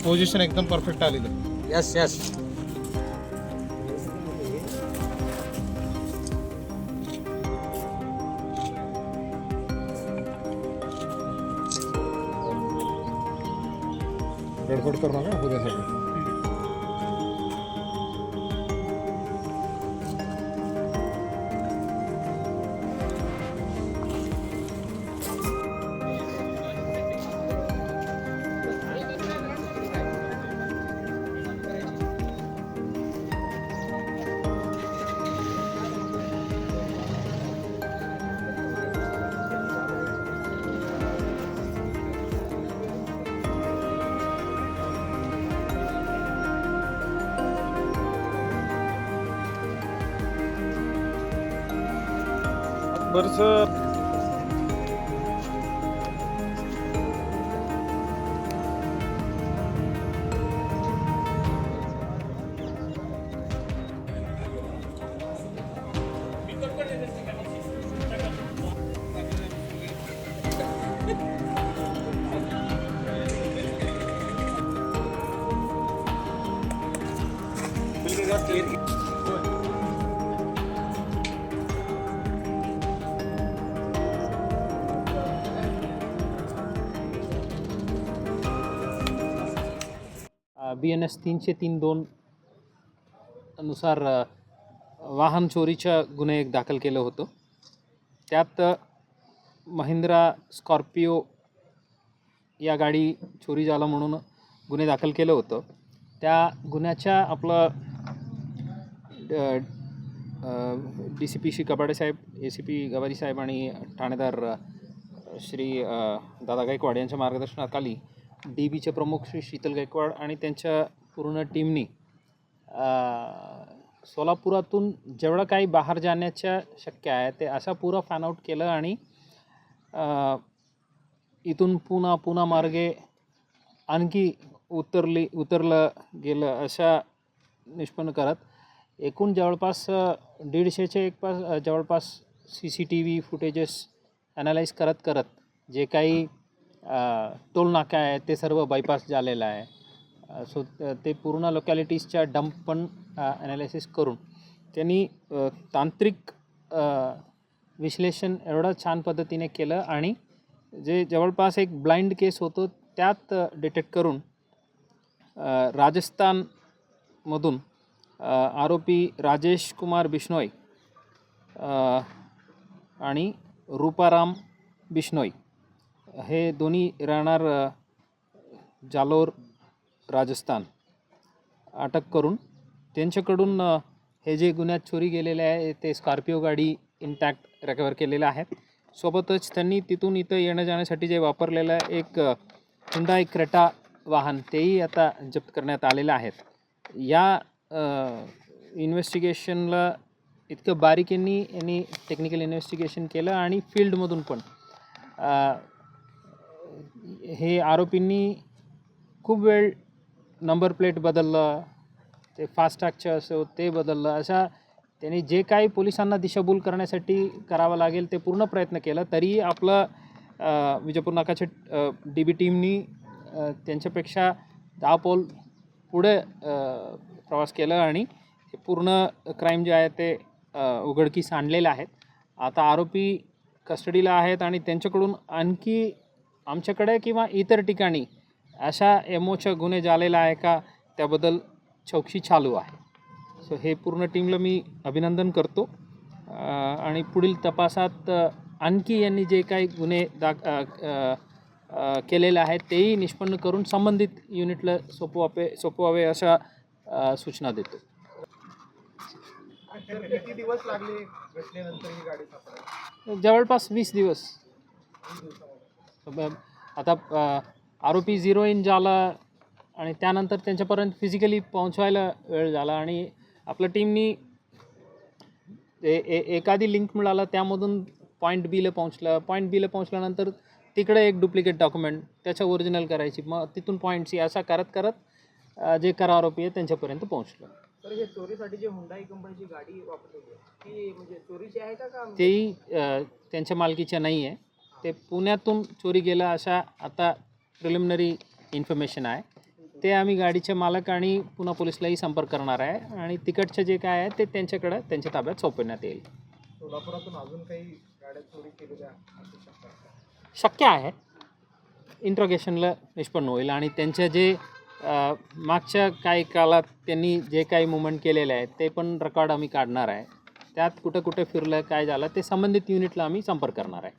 Position एकदम perfect आलेलं. Yes yes. गडबड करू नका उद्यासाठी. बरं सर. BNS 332 नुसार वाहन चोरीच्या गुन्हे एक दाखल केलं होतं. त्यात महिंद्रा स्कॉर्पिओ या गाडी चोरी झाला म्हणून गुन्हे दाखल केलं होतं. त्या गुन्ह्याच्या आपलं DCP श्री कबाडे साहेब, ACP गवारी साहेब आणि ठाणेदार श्री दादा गायकवाड यांच्या मार्गदर्शनाखाली DBचे प्रमुख श्री शीतल गायकवाड आणि त्यांच्या पूर्ण टीमनी सोलापुरातून जेवढं काही बाहेर जाण्याच्या शक्य आहे ते असा पुरा फॅन आउट केलं आणि इथून पुणा मार्गे आणखी उतरलं गेलं अशा निष्पन्न करत एकूण जवळपास 150चे जवळपास CCTV फुटेजेस ॲनालाइज करत जे काही टोल नाका आहे ते सर्व बायपास झालेलं आहे. सो ते पूर्ण लोकॅलिटीजच्या डंप पण ॲनालिसिस करून त्यांनी तांत्रिक विश्लेषण एवढं छान पद्धतीने केलं आणि जे जवळपास एक ब्लाइंड केस होतं त्यात डिटेक्ट करून राजस्थानमधून आरोपी राजेश कुमार बिश्नोई आणि रूपाराम बिश्नोई हे दोन्ही राहणार जालोर राजस्थान अटक करून त्यांच्याकडून हे जे गुन्ह्यात चोरी गेलेले आहे ते स्कॉर्पिओ गाडी इंटॅक्ट रिकवर केलेलं आहे. सोबतच त्यांनी तिथून इथं येण्या जाण्यासाठी जे वापरलेलं एक हुंडाई क्रेटा वाहन तेही आता जप्त करण्यात आलेलं आहे. या इन्व्हेस्टिगेशनला इतकं बारीकीने यांनी टेक्निकल इन्व्हेस्टिगेशन केलं आणि फील्डमधून पण हे आरोपींनी खूप वेळ नंबर प्लेट बदललं, ते फास्टॅगचं असो ते बदललं, अशा त्यांनी जे काही पोलिसांना दिशाभूल करण्यासाठी करावं लागेल ते पूर्ण प्रयत्न केला. तरीही आपलं विजापूर नाकाचे DB टीमनी त्यांच्यापेक्षा 10 पाऊल पुढे प्रवास केला आणि पूर्ण क्राईम जे आहे ते उघडकीस आणलेलं आहे. आता आरोपी कस्टडीला आहेत आणि त्यांच्याकडून आणखी आमच्याकडे किंवा इतर ठिकाणी अशा एमओच्या गुन्हे झालेला आहे का त्याबद्दल चौकशी चालू आहे. सो हे पूर्ण टीमला मी अभिनंदन करतो आणि पुढील तपासात आणखी यांनी जे काही गुन्हे केलेले आहेत तेही निष्पन्न करून संबंधित युनिटला सोपवावे अशा सूचना देतो. किती दिवस लागले घटनेनंतर ही गाडी सापडायला? जवळपास 20 दिवस. आता आरोपी झिरो इन झाला आणि त्यानंतर त्यांच्यापर्यंत फिजिकली पोहोचवायला वेळ झाला आणि आपल्या टीमनी एखादी लिंक मिळाला त्यामधून पॉईंट बीला पोहोचल्यानंतर तिकडे एक डुप्लिकेट डॉक्युमेंट त्याच्या ओरिजिनल करायची, मग तिथून पॉईंट सी असा करत जे करा आरोपी आहे त्यांच्यापर्यंत पोहोचलं. तर हे चोरीसाठी जे हुंडाई कंपनीची गाडी वापरली ती म्हणजे चोरीची आहे का तेही त्यांच्या मालकीच्या नाही आहे. ते पुण्यातून चोरी गेला अशा आता प्रिलिमिनरी इन्फॉर्मेशन आहे. ते आम्ही गाडीचे मालक आणि पुणे पोलिसलाही संपर्क करणार आहे आणि तिकडचं जे काय आहे ते त्यांच्याकडे त्यांच्या ताब्यात सोपवण्यात येईल. सोलापुरातून अजून काही गाड्या चोरी केलेल्या असू शकतात? शक्य आहे. इंट्रोगेशनला निष्पन्न होईल आणि त्यांच्या जे मागच्या काही काळात त्यांनी जे काही मुवमेंट केलेले आहे ते पण रेकॉर्ड आम्ही काढणार आहे. त्यात कुठं कुठं फिरलं काय झालं ते संबंधित युनिटला आम्ही संपर्क करणार आहे.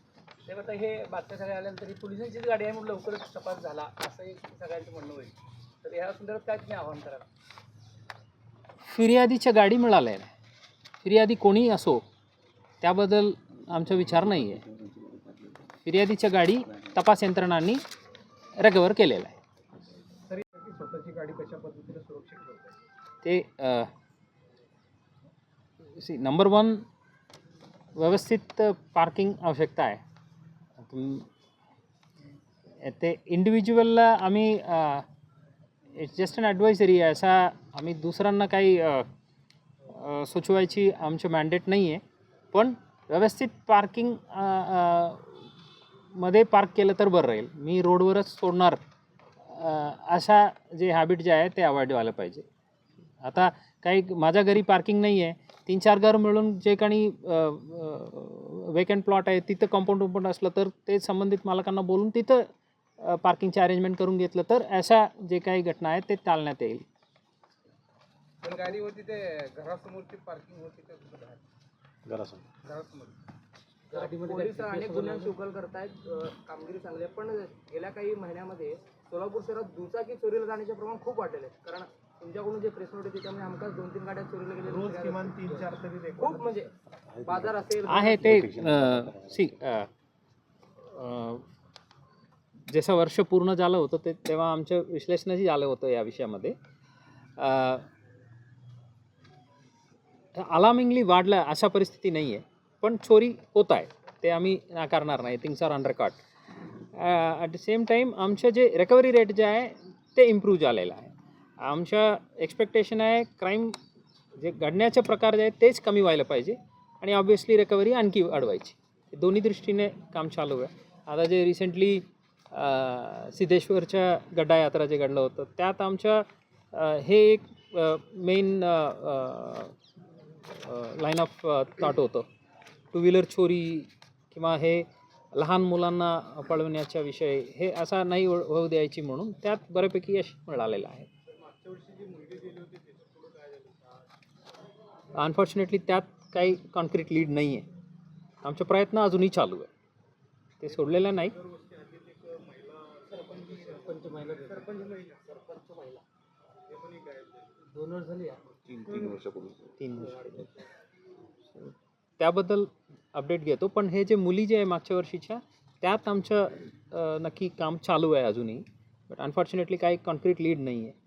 ते आता हे बातम्या सगळ्या आल्यानंतर ही पोलिसांचीच गाडी आहे म्हणून लवकरच तपास झाला असं एक सगळ्यांचं म्हणणं होईल. तर या संदर्भात काय तुम्ही आव्हान कराल? फिर्यादीच्या गाडी मिळाल्या नाही. फिर्यादी कोणीही असो त्याबद्दल आमचा विचार नाही आहे. फिर्यादीच्या गाडी तपास यंत्रणांनी रिकवर केलेला आहे. तरी स्वतःची गाडी कशा पद्धतीने सुरक्षित ठेवते? ते नंबर 1 व्यवस्थित पार्किंग आवश्यकता आहे. ते इंडिव्हिज्युअलला आम्ही इट्स जस्ट अन ॲडवायझरी आहे. असा आम्ही दुसऱ्यांना काही सुचवायची आमचं मॅन्डेट नाही आहे. पण व्यवस्थित पार्किंग मध्ये पार्क केलं तर बरं राहील. मी रोडवरच सोडणार अशा जे हॅबिट जे आहे ते अवॉइड व्हायला पाहिजे. आता काही माझ्या घरी पार्किंग नाही आहे. 3-4 घर मिळून जे काही वेकंट प्लॉट आहे तिथं कंपाऊंड असलं तर ते संबंधित मालकांना बोलून तिथं पार्किंगचे अरेंजमेंट करून घेतलं तर अशा जे काही घटना आहेत ते टाळण्यात येईल. पण गाडी होती ते घरासमोरची पार्किंग होती ते घरासमोर पोलीस अनेक गुन्ह्यांची उकल करतायत. कामगिरी चांगली आहे. पण गेल्या काही महिन्यामध्ये सोलापूर शहरात दुचाकी चोरीला जाण्याचे प्रमाण खूप वाढलेले आहे. कारण तुमच्याकडून जे प्रेस नोट होती त्यामुळे हमखास 2-3 गाड्या चोरीला गेल्या. रोज किमान 3-4 तरी खूप म्हणजे बाजार असेल आहे ते जसं वर्ष पूर्ण झालं होतं ते तेव्हा आमचं विश्लेषणही झालं होतं या विषयामध्ये. अलार्मिंगली वाढलं अशा परिस्थिती नाही आहे. पण चोरी होत आहे ते आम्ही नाकारणार नाही. Things are undercut. At the same time आमचं जे रिकव्हरी रेट जे आहे ते इम्प्रूव्ह झालेलं आहे. आमच्या एक्सपेक्टेशन आहे क्राईम जे घडण्याचे प्रकार जे आहेत तेच कमी व्हायला पाहिजे आणि ऑब्व्हियसली रिकव्हरी आणखी वाढवायची. दोन्ही दृष्टीने काम चालू आहे. आता जे रिसेंटली सिद्धेश्वरच्या गड्डा यात्रा जे घडलं होतं त्यात आमच्या हे एक मेन लाईन ऑफ थॉट होतं. 2 व्हीलर चोरी किंवा हे लहान मुलांना पळवण्याचा विषय हे असा नाही होऊ द्यायची म्हणून त्यात बऱ्यापैकी यश मिळालेलं आहे. अनफॉर्च्युनेटली त्यात काही कॉन्क्रीट लीड नाही आहे. आमचे प्रयत्न अजूनही चालू आहे. ते सोडलेलं नाही. त्याबद्दल अपडेट घेतो. पण हे जे मुली जे आहे मागच्या वर्षीच्या त्यात आमचं नक्की काम चालू आहे अजूनही. बट अनफॉर्च्युनेटली काही कॉन्क्रीट लीड नाही आहे.